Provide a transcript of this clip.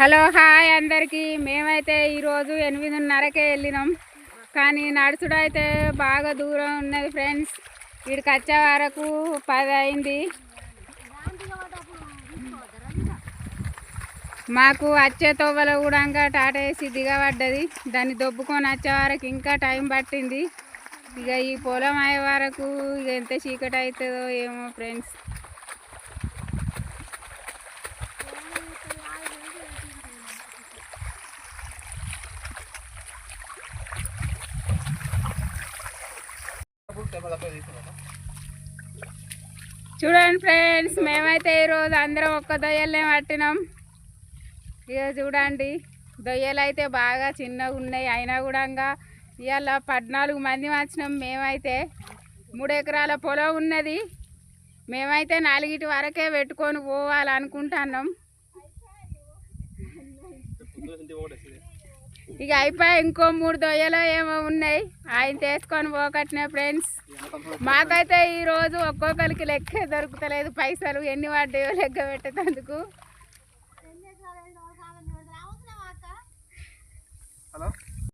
Hello hi అందరికీ. మేమైతే ఈరోజు 8:30కే వెళ్ళినాం, కానీ నడుచుడు అయితే బాగా దూరం ఉన్నది ఫ్రెండ్స్. ఇక్కడికి వచ్చే వరకు 10 అయింది. మాకు వచ్చే తోవలో కూడా టాటా ఏసీ దిగబడ్డది. దాన్ని దొబ్బుకొని వచ్చే వరకు ఇంకా టైం పట్టింది. ఇక ఈ పొలం అయ్యే వరకు ఇక ఎంత చీకటి అవుతుందో ఏమో ఫ్రెండ్స్. చూడండి ఫ్రెండ్స్, మేమైతే ఈరోజు అందరం ఒక్క దొయ్యలనే పట్టినాం. ఇక చూడండి, దొయ్యలు అయితే బాగా చిన్నగా ఉన్నాయి. అయినా కూడా ఇవాళ 14 మంది వచ్చినాం. మేమైతే 3 ఎకరాల పొలం ఉన్నది. మేమైతే 4 వరకే పెట్టుకొని పోవాలనుకుంటున్నాం. ఇక అయిపోయి ఇంకో 3 దొయ్యలు ఏమో ఉన్నాయి, ఆయన తీసుకొని పోకట్నే ఫ్రెండ్స్. మాకైతే ఈరోజు ఒక్కొక్కరికి లెక్కే దొరుకుతలేదు. పైసలు ఎన్ని పడ్డాయో లెక్క పెట్టేందుకు. హలో.